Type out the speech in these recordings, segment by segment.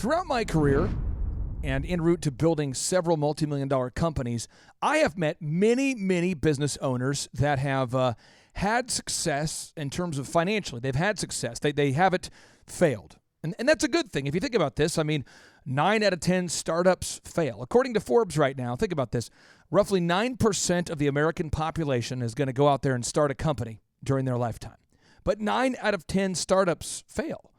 Throughout my career, and en route to building several multi-million-dollar companies, I have met many, many business owners that have had success in terms of financially. They've had success. They haven't failed. And that's a good thing. If you think about this, I mean, 9 out of 10 startups fail. According to Forbes right now, think about this, roughly 9% of the American population is going to go out there and start a company during their lifetime. But 9 out of 10 startups fail.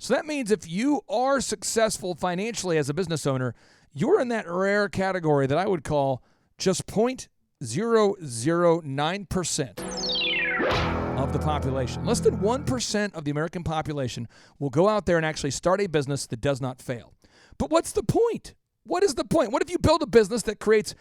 So that means if you are successful financially as a business owner, you're in that rare category that I would call just 0.009% of the population. Less than 1% of the American population will go out there and actually start a business that does not fail. But what's the point? What is the point? What if you build a business that creates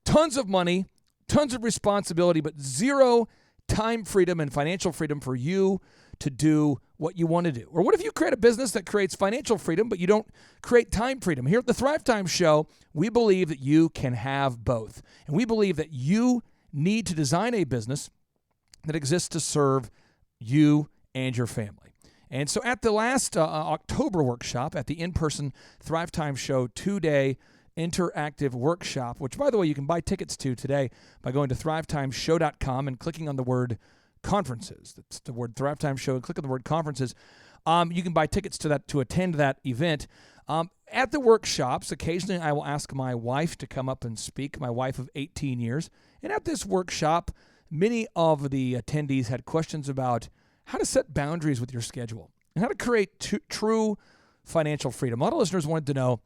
tons of money, tons of responsibility, but zero time freedom and financial freedom for you to do what you want to do? Or what if you create a business that creates financial freedom, but you don't create time freedom? Here at the Thrive Time Show, we believe that you can have both. And we believe that you need to design a business that exists to serve you and your family. And so at the last October workshop, at the in-person Thrive Time Show 2-day interactive workshop, which, by the way, you can buy tickets to today by going to thrivetimeshow.com and clicking on the word conferences. That's the word Thrive Time Show. And click on the word conferences. You can buy tickets to that to attend that event. At the workshops, occasionally I will ask my wife to come up and speak, my wife of 18 years. And at this workshop, many of the attendees had questions about how to set boundaries with your schedule and how to create true financial freedom. A lot of listeners wanted to know,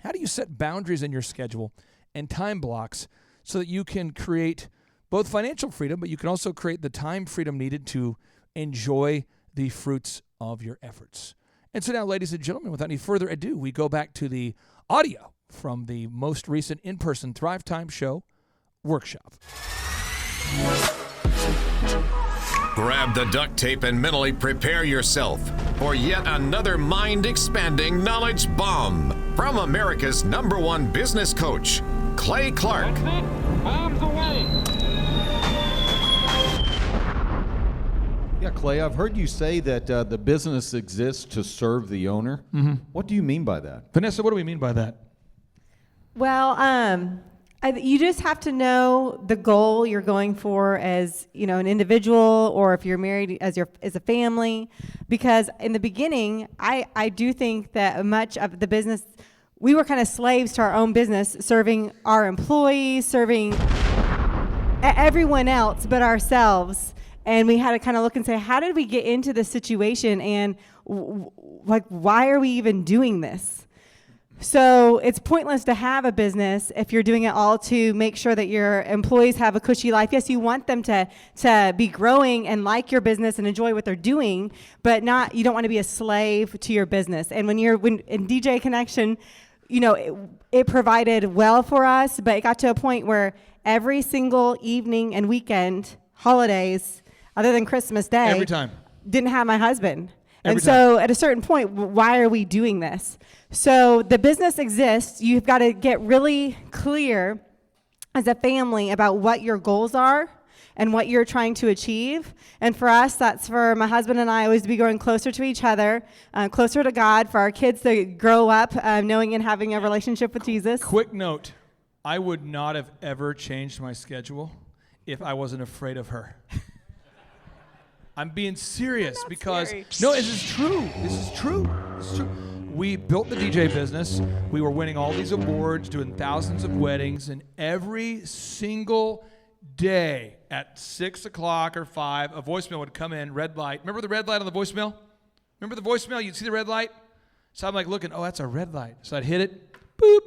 how do you set boundaries in your schedule and time blocks so that you can create both financial freedom, but you can also create the time freedom needed to enjoy the fruits of your efforts? And so now, ladies and gentlemen, without any further ado, we go back to the audio from the most recent in-person Thrive Time Show workshop. Grab the duct tape and mentally prepare yourself for yet another mind-expanding knowledge bomb from America's #1 business coach, Clay Clark. That's it. Bombs away. Yeah, Clay, I've heard you say that the business exists to serve the owner. Mm-hmm. What do you mean by that? Vanessa, what do we mean by that? Well, you just have to know the goal you're going for as, an individual, or if you're married as a family. Because in the beginning, I do think that much of the business, we were kind of slaves to our own business, serving our employees, serving everyone else but ourselves. And we had to kind of look and say, how did we get into this situation? And why are we even doing this? So it's pointless to have a business if you're doing it all to make sure that your employees have a cushy life. Yes, you want them to be growing and like your business and enjoy what they're doing, but you don't want to be a slave to your business. And when in DJ Connection, it provided well for us, but it got to a point where every single evening and weekend, holidays, other than Christmas Day, every time, didn't have my husband. So at a certain point, why are we doing this? So the business exists. You've got to get really clear as a family about what your goals are and what you're trying to achieve. And for us, that's for my husband and I always to be growing closer to each other, closer to God, for our kids to grow up knowing and having a relationship with Jesus. Quick note, I would not have ever changed my schedule if I wasn't afraid of her. I'm being serious because, no, this is true. This is true. We built the DJ business. We were winning all these awards, doing thousands of weddings, and every single day at 6 o'clock or 5, a voicemail would come in, red light. Remember the red light on the voicemail? Remember the voicemail? You'd see the red light? So I'm like looking, oh, that's a red light. So I'd hit it, boop.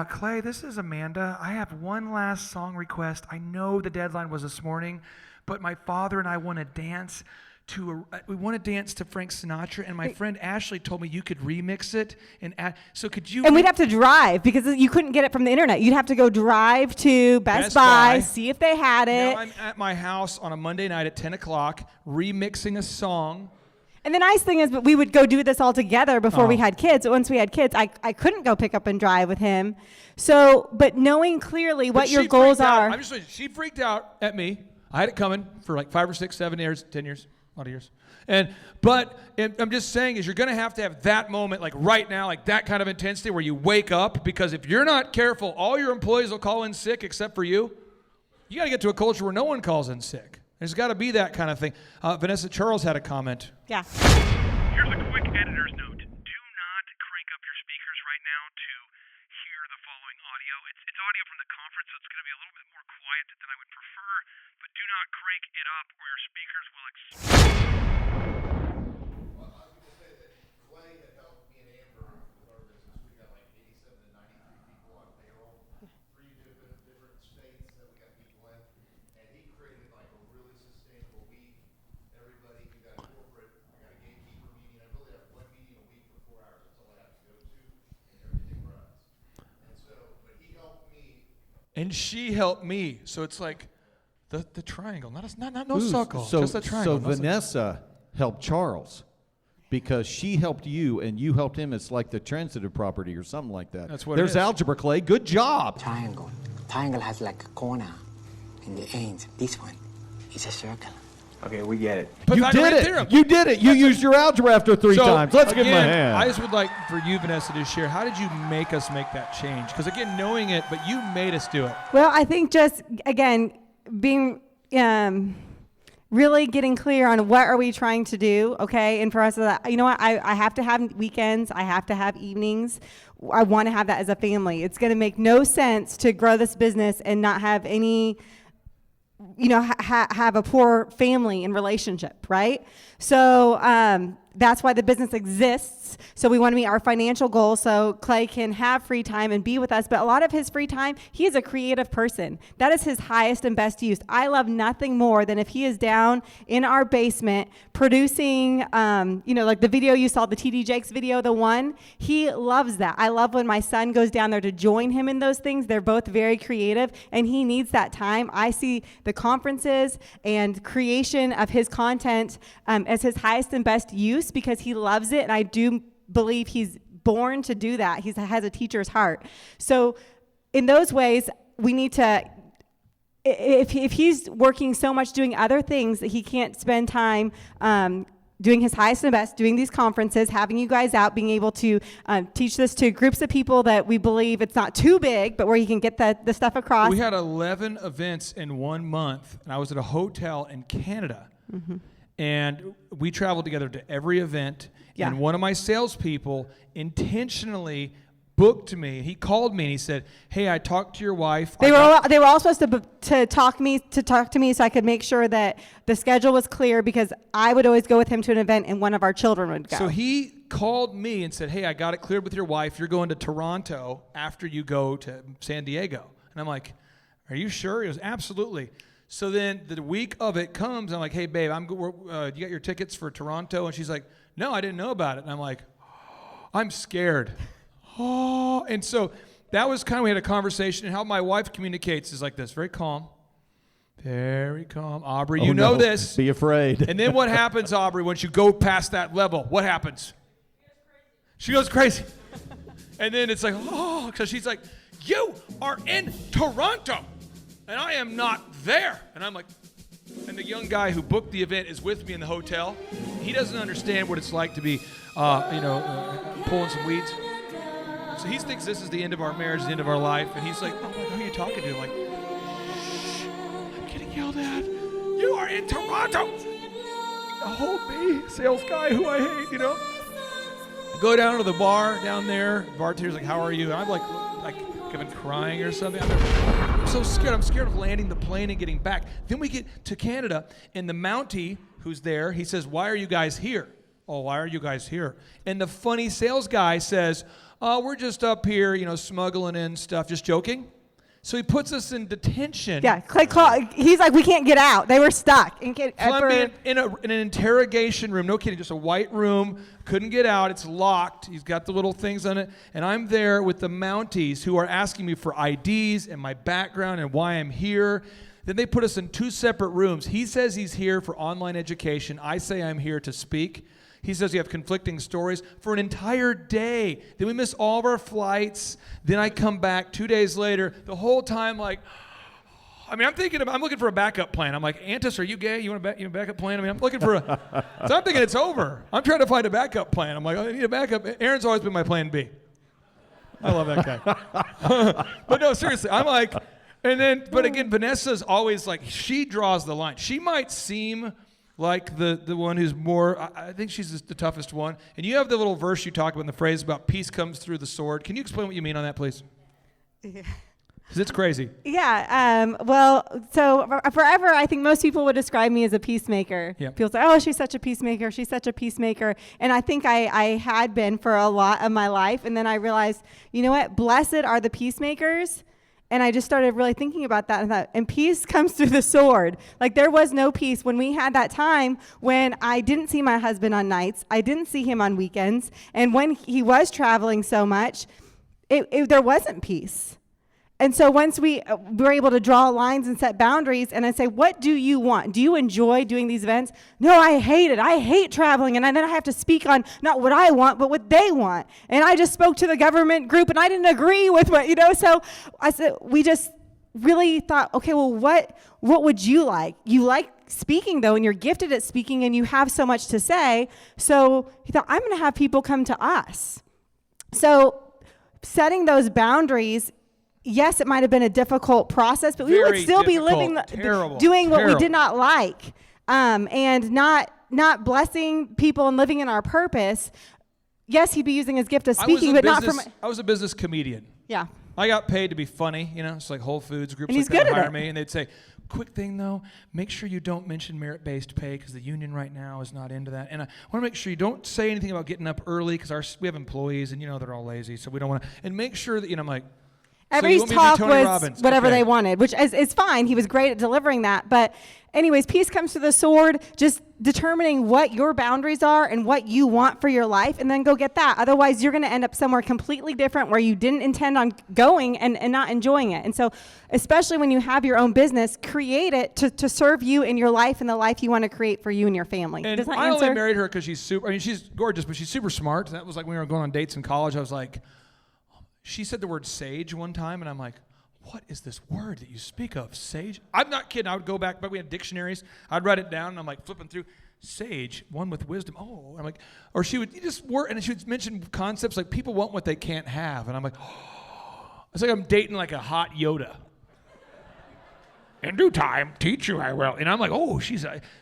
Clay, this is Amanda. I have one last song request. I know the deadline was this morning, but my father and I want to dance to Frank Sinatra, and my friend Ashley told me you could remix it. So could you? And we'd have to drive because you couldn't get it from the internet. You'd have to go drive to Best Buy, see if they had it. Now I'm at my house on a Monday night at 10 o'clock remixing a song. And the nice thing is, we would go do this all together before we had kids. Once we had kids, I couldn't go pick up and drive with him. So, but knowing clearly what your goals are. I'm just saying, she freaked out at me. I had it coming for like 5 or 6, 7 years, 10 years, a lot of years. But I'm just saying is you're going to have that moment, like right now, like that kind of intensity where you wake up, because if you're not careful, all your employees will call in sick except for you. You got to get to a culture where no one calls in sick. There's got to be that kind of thing. Vanessa, Charles had a comment. Yeah. Here's a quick editor's note. Do not crank up your speakers right now to hear the following audio. It's audio from the conference, so it's going to be a little bit more quiet than I would prefer, but do not crank it up or your speakers will explode. And she helped me. So it's like the triangle, no circle, just a triangle. So Vanessa helped Charles because she helped you and you helped him. It's like the transitive property or something like that. That's what There's it is. algebra, Clay. Good job. Triangle. Triangle has like a corner in the end. This one is a circle. Okay, we get it. You did it. You did it. You used your algebra after 3 times. Let's give him a hand. I just would like for you, Vanessa, to share, how did you make us make that change? Because again, knowing it, but you made us do it. Well, I think just, again, being really getting clear on what are we trying to do, okay? And for us, you know what, I have to have weekends. I have to have evenings. I want to have that as a family. It's going to make no sense to grow this business and not have any, have a poor family and relationship, right? So that's why the business exists. So we want to meet our financial goals so Clay can have free time and be with us. But a lot of his free time, he is a creative person. That is his highest and best use. I love nothing more than if he is down in our basement producing, like the video you saw, the TD Jakes video, the one. He loves that. I love when my son goes down there to join him in those things. They're both very creative, and he needs that time. I see the conferences and creation of his content as his highest and best use because he loves it, and I do believe he's born to do that. He has a teacher's heart. So in those ways, we need to, if he's working so much doing other things that he can't spend time doing his highest and best, doing these conferences, having you guys out, being able to teach this to groups of people that we believe it's not too big, but where he can get the stuff across. We had 11 events in 1 month, and I was at a hotel in Canada. Mm-hmm. And we traveled together to every event. Yeah. And one of my salespeople intentionally booked me. He called me and he said, "Hey, I talked to your wife." They were all supposed to talk to me so I could make sure that the schedule was clear because I would always go with him to an event and one of our children would go. So he called me and said, "Hey, I got it cleared with your wife. You're going to Toronto after you go to San Diego." And I'm like, "Are you sure?" He goes, "Absolutely." So then the week of it comes, I'm like, "Hey, babe, you got your tickets for Toronto?" And she's like, "No, I didn't know about it." And I'm like, "I'm scared." Oh, and so that was kind of, we had a conversation, and how my wife communicates is like this, very calm. Very calm. Aubrey, you know this. Be afraid. And then what happens, Aubrey, once you go past that level? What happens? She goes crazy. And then it's like, oh, so she's like, "You are in Toronto, and I am not there." And I'm like, and the young guy who booked the event is with me in the hotel. He doesn't understand what it's like to be, pulling some weeds. So he thinks this is the end of our marriage, the end of our life. And he's like, "Oh, who are you talking to?" I'm like, "Shh, I'm getting yelled at. You are in Toronto." Hold me, sales guy who I hate, Go down to the bar down there. The bartender's like, "How are you?" And I'm like I've been crying or something. I'm so scared. I'm scared of landing the plane and getting back. Then we get to Canada, and the Mountie who's there, he says, "Why are you guys here?" "Oh, why are you guys here?" And the funny sales guy says, "We're just up here, smuggling in stuff," just joking. So he puts us in detention. Yeah, he's like, "We can't get out." They were stuck. In an interrogation room. No kidding, just a white room. Couldn't get out. It's locked. He's got the little things on it. And I'm there with the Mounties who are asking me for IDs and my background and why I'm here. Then they put us in 2 separate rooms. He says he's here for online education. I say I'm here to speak. He says we have conflicting stories for an entire day. Then we miss all of our flights. Then I come back 2 days later, the whole time like, I mean, I'm looking for a backup plan. I'm like, Antis, are you gay? You want a backup plan? I mean, I'm looking for so I'm thinking it's over. I'm trying to find a backup plan. I'm like, I need a backup. Aaron's always been my plan B. I love that guy. But no, seriously, I'm like, but again, Vanessa's always like, she draws the line. She might seem like the one who's more, I think she's the toughest one. And you have the little verse you talk about in the phrase about peace comes through the sword. Can you explain what you mean on that, please? Yeah. Because it's crazy. Yeah. Well, so forever, I think most people would describe me as a peacemaker. Yeah. People say, oh, she's such a peacemaker. She's such a peacemaker. And I think I had been for a lot of my life. And then I realized, you know what? Blessed are the peacemakers. And I just started really thinking about that and thought, and peace comes through the sword. Like there was no peace when we had that time when I didn't see my husband on nights. I didn't see him on weekends. And when he was traveling so much, there wasn't peace. And so once we were able to draw lines and set boundaries, and I say, what do you want? Do you enjoy doing these events? No, I hate it. I hate traveling. And then I have to speak on not what I want, but what they want. And I just spoke to the government group, and I didn't agree with what, so I said, we just really thought, okay, well, what would you like? You like speaking, though, and you're gifted at speaking, and you have so much to say. So he thought, I'm going to have people come to us. So setting those boundaries, yes, it might have been a difficult process, but we would still be living, doing what we did not like, and not blessing people and living in our purpose. Yes, he'd be using his gift of speaking, but not from. I was a business comedian. Yeah. I got paid to be funny, it's like Whole Foods groups And he's like that good at hire it. me, and they'd say, quick thing though, make sure you don't mention merit-based pay because the union right now is not into that. And I want to make sure you don't say anything about getting up early because we have employees and they're all lazy, so we don't want to. And make sure that, I'm like, Every talk was Robbins. whatever Okay. they wanted, which is fine. He was great at delivering that. But anyways, peace comes through the sword, just determining what your boundaries are and what you want for your life, and then go get that. Otherwise, you're going to end up somewhere completely different where you didn't intend on going and not enjoying it. And so, especially when you have your own business, create it to serve you in your life and the life you want to create for you and your family. And Does that I answer? only married her because she's she's gorgeous, but she's super smart. That was like when we were going on dates in college. I was like, she said the word sage one time, and I'm like, what is this word that you speak of, sage? I'm not kidding. I would go back, but we had dictionaries. I'd write it down, and I'm like flipping through, sage, one with wisdom. Oh, I'm like, or she would just work, and she would mention concepts like people want what they can't have, and I'm like, oh, it's like I'm dating like a hot Yoda. In due time, teach you I will. And I'm like, oh,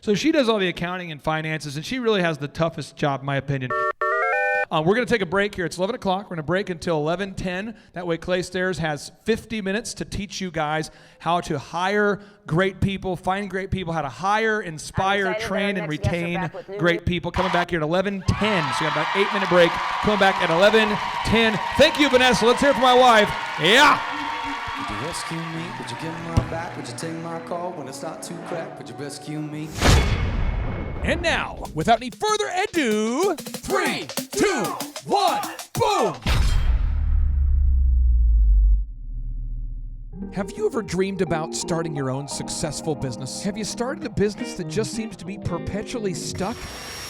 so she does all the accounting and finances, and she really has the toughest job, in my opinion. We're going to take a break here. It's 11 o'clock. We're going to break until 11:10. That way, Clay Stairs has 50 minutes to teach you guys how to hire great people, find great people, how to hire, inspire, train, and retain great people. Coming back here at 11:10. So you got about an 8-minute break. Coming back at 11:10. Thank you, Vanessa. Let's hear it for my wife. Yeah. Would you rescue me? Would you get my back? Would you take my call when it's not too crack? Would you rescue me? And now, without any further ado, 3, 2, 1, boom! Have you ever dreamed about starting your own successful business? Have you started a business that just seems to be perpetually stuck?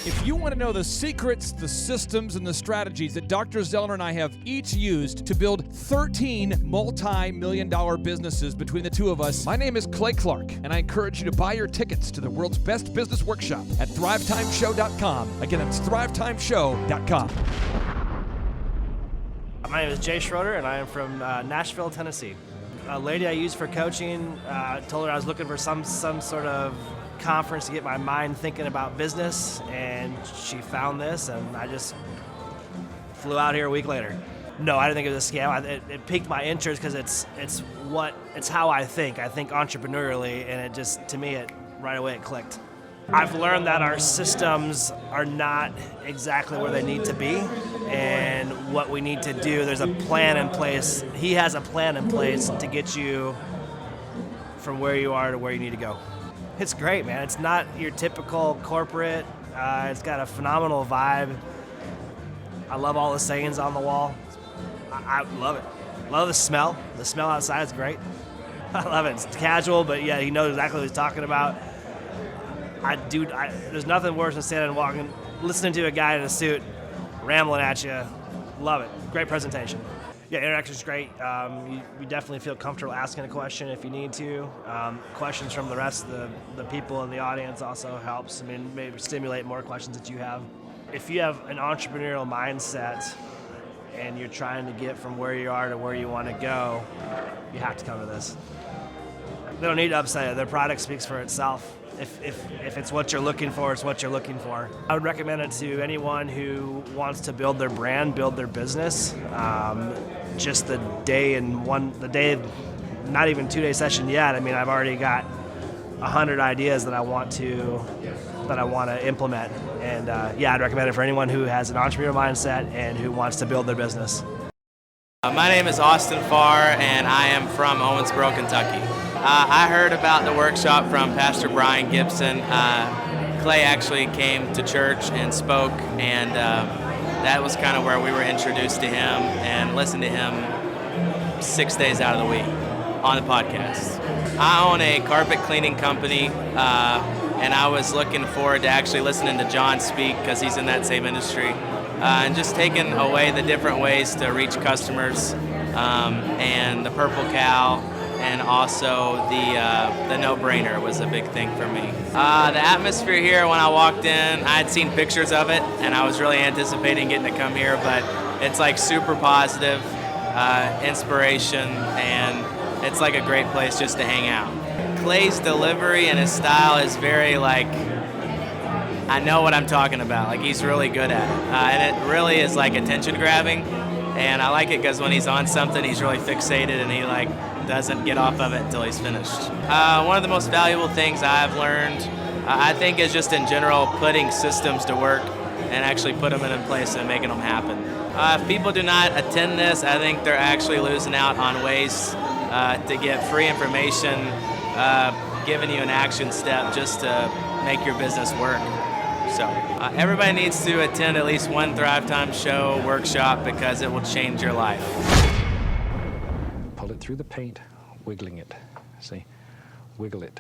If you want to know the secrets, the systems, and the strategies that Dr. Zellner and I have each used to build 13 multi-million-dollar businesses between the two of us, my name is Clay Clark, and I encourage you to buy your tickets to the world's best business workshop at thrivetimeshow.com. Again, it's thrivetimeshow.com. My name is Jay Schroeder, and I am from Nashville, Tennessee. A lady I used for coaching told her I was looking for some sort of conference to get my mind thinking about business, and she found this, and I just flew out here a week later. No, I didn't think it was a scam. It piqued my interest because it's how I think. I think entrepreneurially, and it just, to me, right away it clicked. I've learned that our systems are not exactly where they need to be, and what we need to do, there's a plan in place. He has a plan in place to get you from where you are to where you need to go. It's great, man. It's not your typical corporate. It's got a phenomenal vibe. I love all the sayings on the wall. I love it. Love the smell. The smell outside is great. I love it. It's casual, but yeah, he knows exactly what he's talking about. There's nothing worse than standing and listening to a guy in a suit rambling at you. Love it. Great presentation. Yeah, interaction is great. You definitely feel comfortable asking a question if you need to. Questions from the rest of the people in the audience also helps. I mean, maybe stimulate more questions that you have. If you have an entrepreneurial mindset and you're trying to get from where you are to where you want to go, you have to come to this. They don't need to upsell it. Their product speaks for itself. If it's what you're looking for, it's what you're looking for. I would recommend it to anyone who wants to build their brand, build their business. Just the day, not even 2-day session yet. I mean, I've already got 100 ideas that I want to implement. And I'd recommend it for anyone who has an entrepreneurial mindset and who wants to build their business. My name is Austin Farr, and I am from Owensboro, Kentucky. I heard about the workshop from Pastor Brian Gibson. Clay actually came to church and spoke, and that was kind of where we were introduced to him and listened to him 6 days out of the week on the podcast. I own a carpet cleaning company, and I was looking forward to actually listening to John speak because he's in that same industry, and just taking away the different ways to reach customers, and the Purple Cow, and also the no-brainer was a big thing for me. The atmosphere here, when I walked in, I had seen pictures of it, and I was really anticipating getting to come here, but it's like super positive, inspiration, and it's like a great place just to hang out. Clay's delivery and his style is very like, I know what I'm talking about. Like, he's really good at it, and it really is like attention grabbing. And I like it because when he's on something, he's really fixated and he like doesn't get off of it until he's finished. One of the most valuable things I've learned, I think, is just in general putting systems to work and actually put them in place and making them happen. If people do not attend this, I think they're actually losing out on ways to get free information, giving you an action step just to make your business work. So everybody needs to attend at least one Thrive Time show workshop because it will change your life. Pull it through the paint, wiggling it. See, wiggle it.